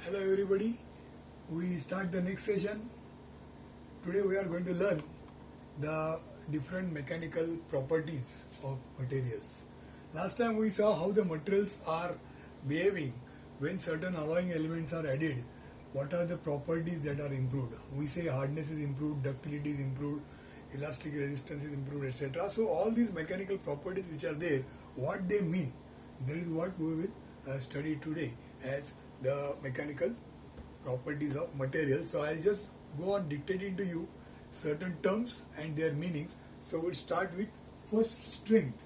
Hello everybody, we start the next session. Today we are going to learn the different mechanical properties of materials. Last time we saw how the materials are behaving when certain alloying elements are added. What are the properties that are improved? We say hardness is improved, ductility is improved, elastic resistance is improved, etc. So all these mechanical properties which are there, what they mean, that is what we will study today as the mechanical properties of material. So I'll just go on dictating to you certain terms and their meanings. So we'll start with first strength.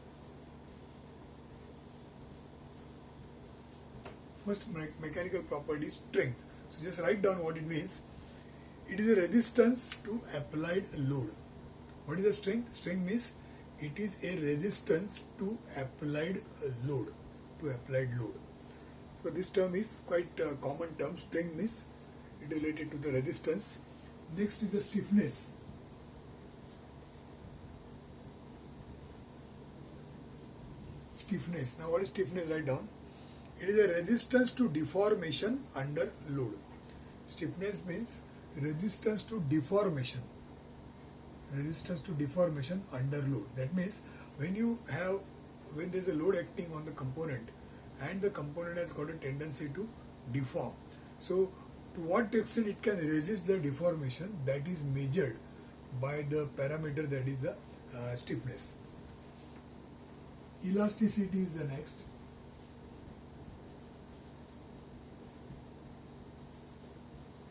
First mechanical property strength. So just write down what it means. It is a resistance to applied load. What is the strength? Strength means it is a resistance to applied load. So this term is quite a common term. Strength means it is related to the resistance. Next is the stiffness. Stiffness. Now what is stiffness? Write down. It is a resistance to deformation under load. Stiffness means resistance to deformation. Resistance to deformation under load. That means when there is a load acting on the component and the component has got a tendency to deform. So to what extent it can resist the deformation, that is measured by the parameter that is the stiffness. Elasticity is the next.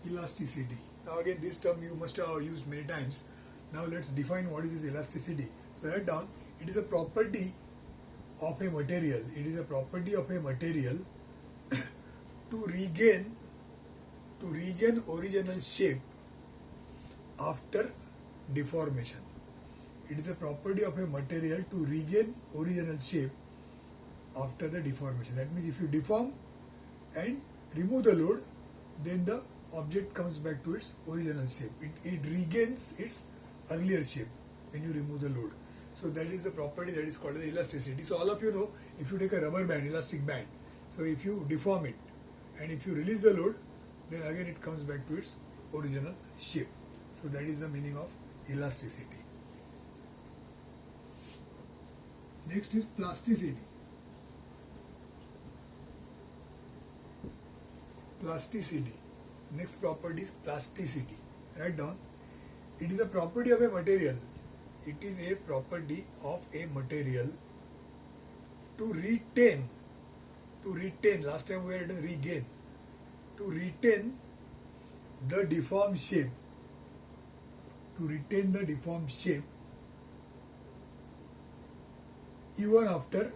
Elasticity. Now again this term you must have used many times. Now let's define what is this elasticity. So write down, it is a property of a material. It is a property of a material to regain original shape after deformation. It is a property of a material to regain original shape after the deformation. That means if you deform and remove the load, then the object comes back to its original shape. It regains its earlier shape when you remove the load. So that is the property that is called as elasticity. So all of you know, if you take a rubber band, elastic band, so if you deform it and if you release the load, then again it comes back to its original shape. So that is the meaning of elasticity. Next is plasticity. Plasticity. Next property is plasticity. Write down. It is a property of a material. It is a property of a material to retain. Last time we had written regain. To retain the deformed shape. Even after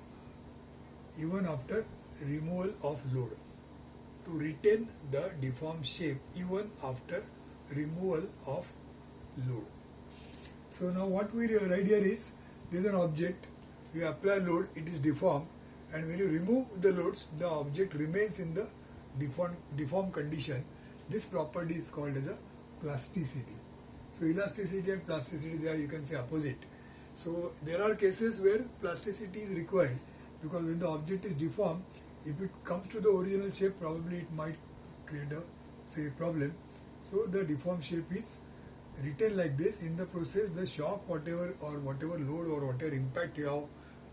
removal of load. To retain the deformed shape even after removal of load. So now what we write here is, there is an object, you apply load, it is deformed, and when you remove the loads, the object remains in the deformed condition. This property is called as a plasticity. So elasticity and plasticity, they are, you can say, opposite. So there are cases where plasticity is required, because when the object is deformed, if it comes to the original shape, probably it might create a problem. So the deformed shape is written like this. In the process, the shock, whatever load or whatever impact you have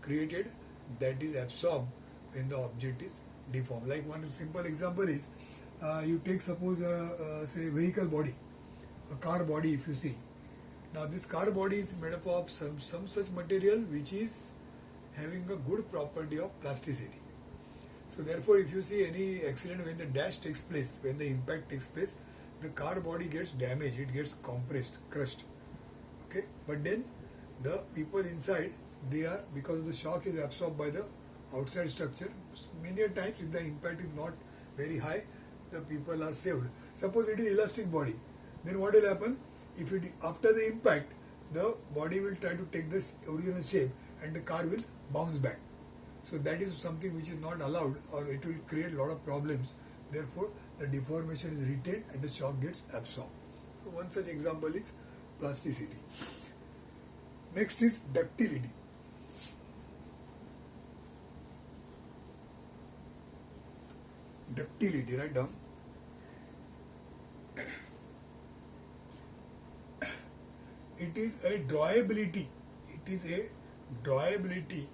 created, that is absorbed when the object is deformed. Like one simple example is, you take suppose say vehicle body, a car body. If you see, now this car body is made up of some such material which is having a good property of plasticity. So therefore, if you see any accident, when the dash takes place, when the impact takes place, the car body gets damaged, it gets compressed, crushed. Okay, but then the people inside, they are, because the shock is absorbed by the outside structure, many a times if the impact is not very high, the people are saved. Suppose it is elastic body, then what will happen? If it after the impact, the body will try to take this original shape and the car will bounce back. So that is something which is not allowed, or it will create a lot of problems. Therefore, the deformation is retained and the shock gets absorbed. So one such example is plasticity. Next is ductility. Ductility, write down. it is a drawability. It is a drawability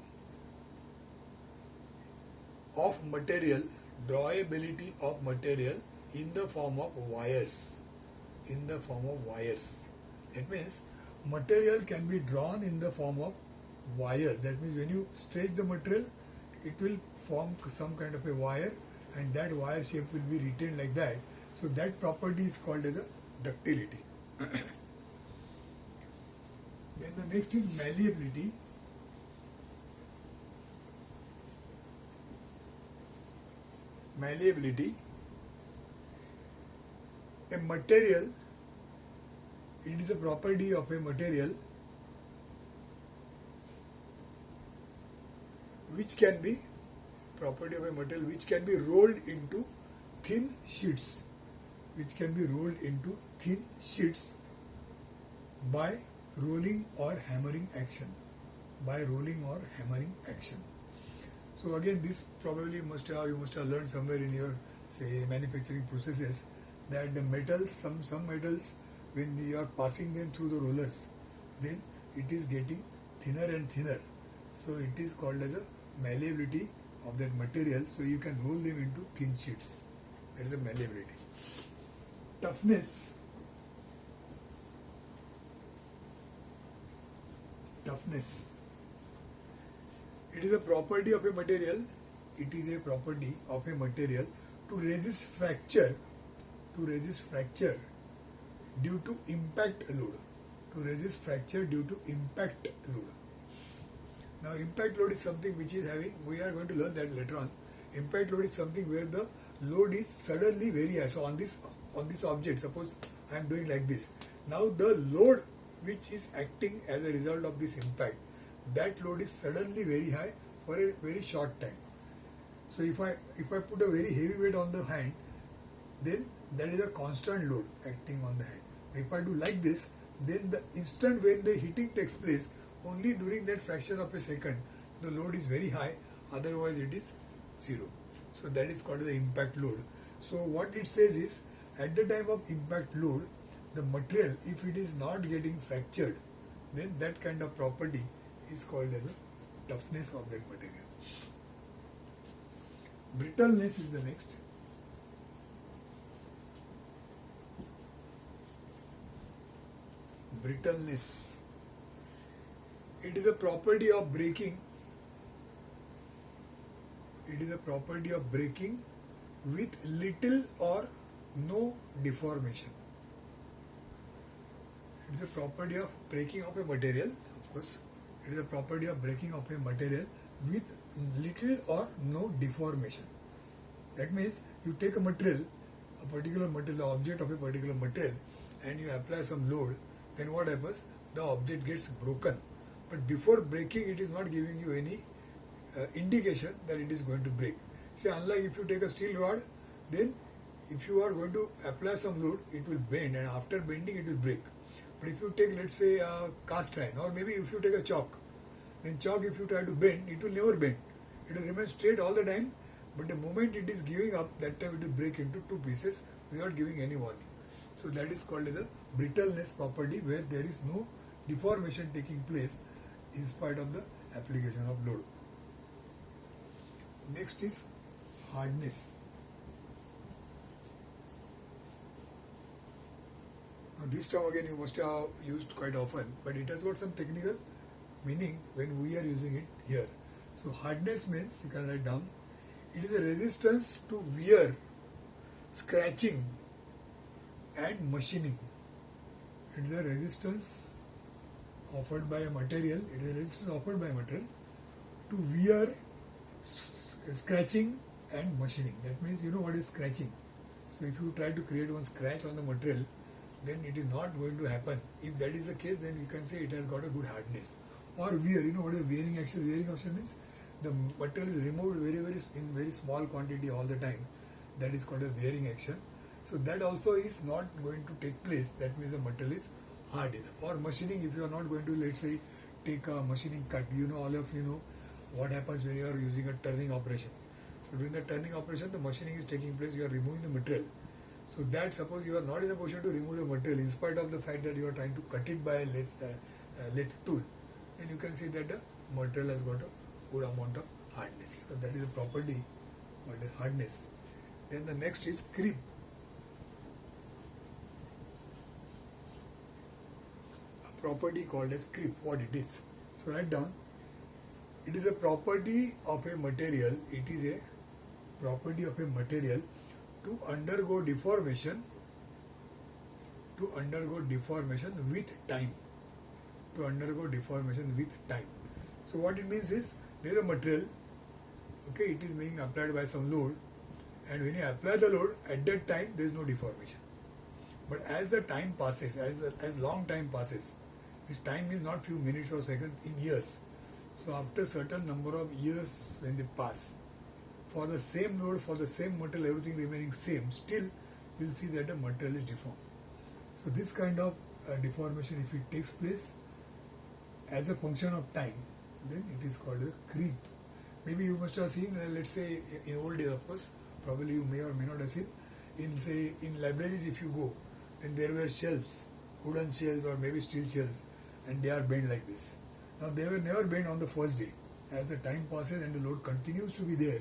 of material, drawability of material in the form of wires. In the form of wires. That means material can be drawn in the form of wires. That means when you stretch the material, it will form some kind of a wire, and that wire shape will be retained like that. So that property is called as a ductility. Then the next is malleability. Malleability. A material, it is a property of a material which can be rolled into thin sheets, by rolling or hammering action. So again, this probably you must have learned somewhere in your, say, manufacturing processes, that the metals, some metals, when you are passing them through the rollers, then it is getting thinner and thinner. So it is called as a malleability of that material. So you can roll them into thin sheets. That is a malleability. Toughness. It is a property of a material. To resist fracture due to impact load. Now impact load is something which is having, we are going to learn that later on. Impact load is something where the load is suddenly very high. So on this object, suppose I am doing like this. Now the load which is acting as a result of this impact, that load is suddenly very high for a very short time. So if I put a very heavy weight on the hand, then that is a constant load acting on the hand. But if I do like this, then the instant when the hitting takes place, only during that fraction of a second, the load is very high, otherwise it is zero. So that is called the impact load. So what it says is, at the time of impact load, the material, if it is not getting fractured, then that kind of property is called as a toughness of that material. Brittleness is the next. Brittleness. It is a property of breaking. With little or no deformation. It is a property of breaking of a material, of course. It is a property of breaking of a material with little or no deformation. That means you take a material, the object of a particular material, and you apply some load, then what happens? The object gets broken. But before breaking, it is not giving you any indication that it is going to break. Say, unlike if you take a steel rod, then if you are going to apply some load, it will bend, and after bending it will break. But if you take, let's say, a cast iron, or maybe if you take a chalk, then chalk, if you try to bend, it will never bend. It will remain straight all the time, but the moment it is giving up, that time it will break into two pieces without giving any warning. So that is called as the brittleness property, where there is no deformation taking place in spite of the application of load. Next is hardness. Now this term again you must have used quite often, but it has got some technical meaning when we are using it here. So hardness means, you can write down, it is a resistance to wear, scratching and machining. It is a resistance offered by a material, to wear, scratching and machining. That means you know what is scratching. So if you try to create one scratch on the material, then it is not going to happen. If that is the case, then you can say it has got a good hardness. Or wear, you know what is wearing action? Wearing action means the material is removed in very small quantity all the time. That is called a wearing action. So that also is not going to take place. That means the material is hard enough. Or machining, if you are not going to, let's say, take a machining cut. You know, all of you know what happens when you are using a turning operation. So during the turning operation, the machining is taking place. You are removing the material. So that suppose you are not in a position to remove the material in spite of the fact that you are trying to cut it by a lathe tool, then you can see that the material has got a good amount of hardness. So that is a property called as hardness. Then the next is creep. A property called as creep, what it is. So write down, it is a property of a material, it is a property of a material to undergo deformation with time. To undergo deformation with time. So what it means is, there is a material, okay, it is being applied by some load, and when you apply the load, at that time there is no deformation. But as the time passes, as long time passes, this time is not few minutes or seconds, in years. So after certain number of years when they pass, for the same load, for the same material, everything remaining same, still you will see that the material is deformed. So this kind of deformation, if it takes place as a function of time, then it is called a creep. Maybe you must have seen, let's say in old days, of course, probably you may or may not have seen, in libraries if you go, then there were shelves, wooden shelves or maybe steel shelves, and they are bent like this. Now they were never bent on the first day. As the time passes and the load continues to be there,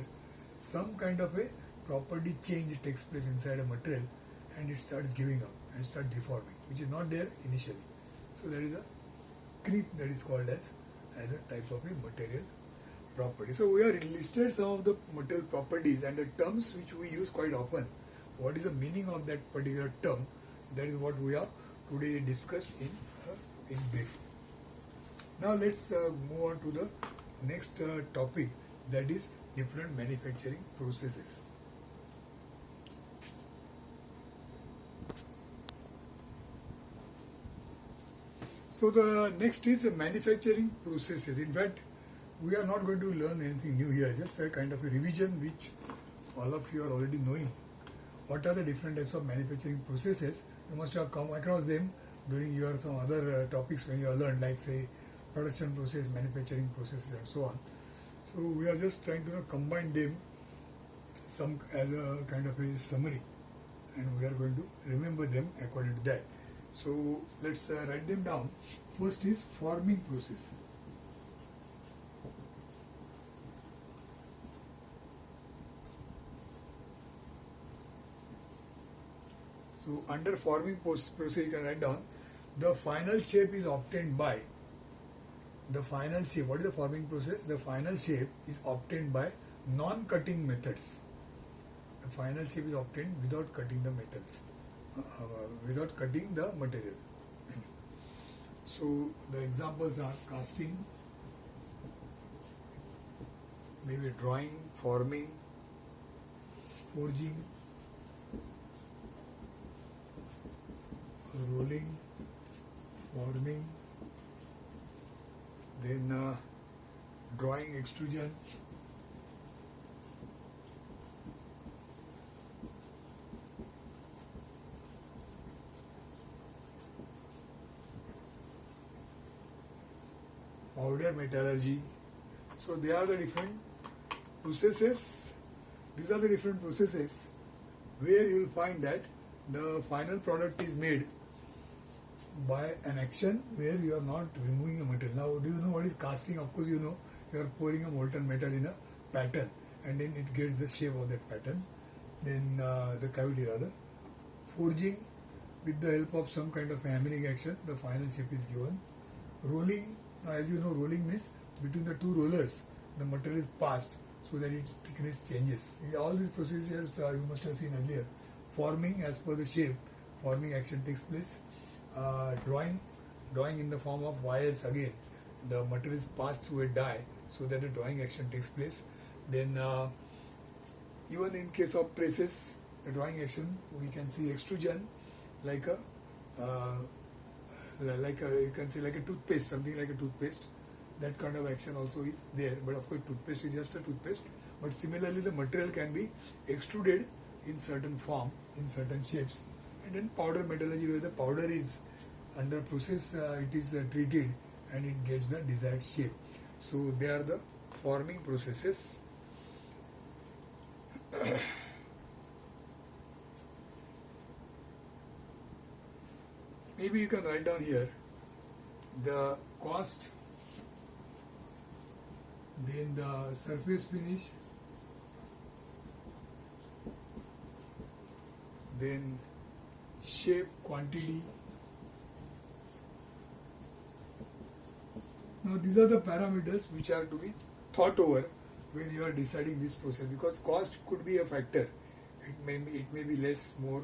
some kind of a property change takes place inside a material, and it starts giving up and starts deforming, which is not there initially. So there is a creep that is called as a type of a material property. So we have listed some of the material properties and the terms which we use quite often. What is the meaning of that particular term? That is what we have today discussed in brief. Now let's move on to the next topic, that is different manufacturing processes. So the next is manufacturing processes. In fact, we are not going to learn anything new here, just a kind of a revision which all of you are already knowing. What are the different types of manufacturing processes? You must have come across them during your some other topics when you have learned, like say production process, manufacturing processes, and so on. So we are just trying to combine them some as a kind of a summary, and we are going to remember them according to that. So let's write them down. First is forming process. So under forming process you can write down, the final shape is obtained by, the final shape, what is the forming process? The final shape is obtained by non-cutting methods. The final shape is obtained without cutting the metals, without cutting the material. So the examples are casting, maybe drawing, forming, forging, rolling, forming, then drawing, extrusion, powder metallurgy. So they are the different processes. These are the different processes where you will find that the final product is made by an action where you are not removing a material. Now, do you know what is casting? Of course, you know, you are pouring a molten metal in a pattern, and then it gets the shape of that pattern, then the cavity rather. Forging, with the help of some kind of hammering action, the final shape is given. Rolling, now as you know, rolling means between the two rollers, the material is passed so that its thickness changes. In all these procedures you must have seen earlier. Forming, as per the shape, forming action takes place. Drawing in the form of wires, again the material is passed through a die so that the drawing action takes place. Then even in case of presses, the drawing action, we can see extrusion, like a you can say like a toothpaste, something like a toothpaste. That kind of action also is there, but of course toothpaste is just a toothpaste. But similarly, the material can be extruded in certain form, in certain shapes. And then powder metallurgy, where the powder is under process, it is treated and it gets the desired shape. So they are the forming processes. maybe you can write down here the cost, then the surface finish, then shape, quantity. Now these are the parameters which are to be thought over when you are deciding this process, because cost could be a factor. It may be less, more.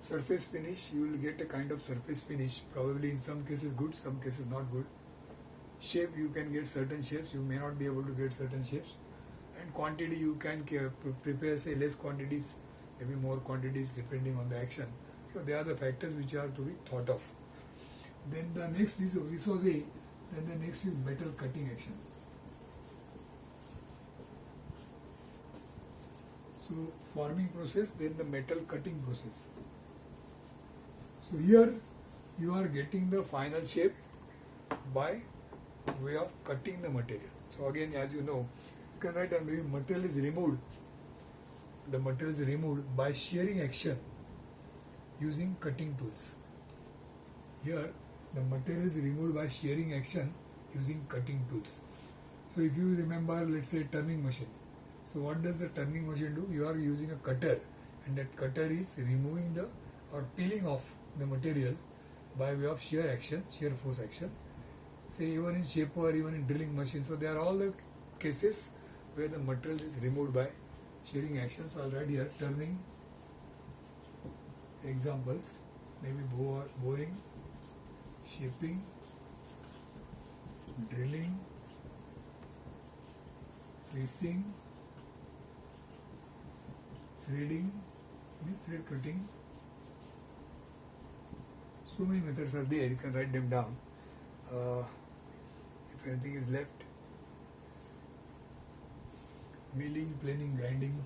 Surface finish, you will get a kind of surface finish, probably in some cases good, some cases not good. Shape, you can get certain shapes, you may not be able to get certain shapes. And quantity, you can prepare say less quantities, maybe more quantities depending on the action. So they are the factors which are to be thought of. Then the next is, this was A, then the next is metal cutting action. So forming process, then the metal cutting process. So here you are getting the final shape by way of cutting the material. So again, as you know, you can write down maybe material is removed. The material is removed by shearing action using cutting tools. Here the material is removed by shearing action using cutting tools. So if you remember, let's say turning machine. So what does the turning machine do? You are using a cutter, and that cutter is removing the or peeling off the material by way of shear action, shear force action. Say even in shaper, even in drilling machine. So there are all the cases where the material is removed by shearing action. So I'll write here turning examples, maybe boring, shaping, drilling, pressing, threading, means thread cutting. So many methods are there, you can write them down. If anything is left, milling, planing, grinding.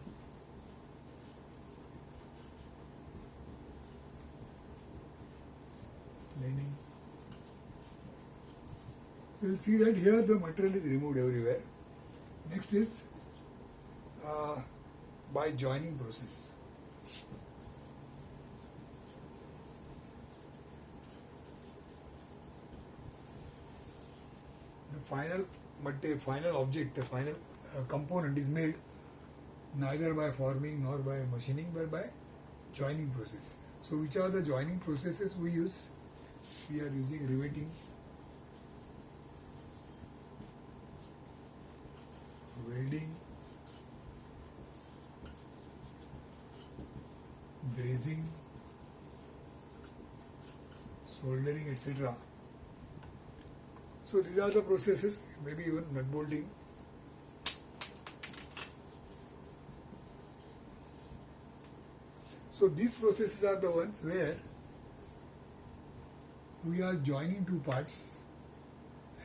Planing. So you'll see that here the material is removed everywhere. Next is by joining process. The final object, the final component is made neither by forming nor by machining but by joining process. So which are the joining processes we use? We are using riveting, welding, brazing, soldering, etc. So these are the processes, maybe even nut bolting. So these processes are the ones where we are joining two parts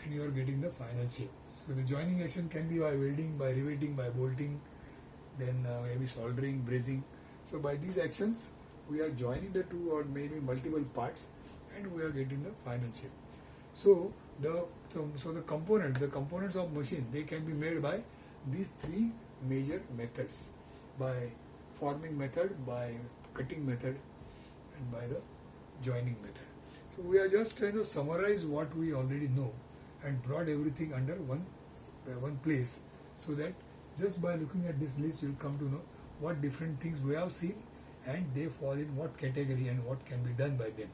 and you are getting the final shape. So the joining action can be by welding, by riveting, by bolting, then maybe soldering, brazing. So by these actions we are joining the two or maybe multiple parts and we are getting the final shape. So the components of machine, they can be made by these three major methods: by forming method, by cutting method, and by the joining method. So we are just trying to summarize what we already know and brought everything under one place, so that just by looking at this list you'll come to know what different things we have seen and they fall in what category and what can be done by them.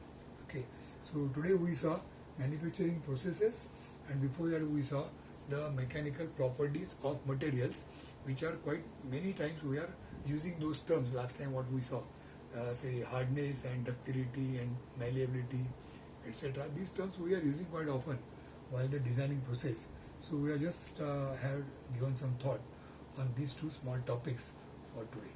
Okay, so today we saw manufacturing processes, and before that we saw the mechanical properties of materials, which are quite many times we are using those terms. Last time what we saw, say hardness and ductility and malleability, etc. These terms we are using quite often while the designing process. So we are just have given some thought on these two small topics for today.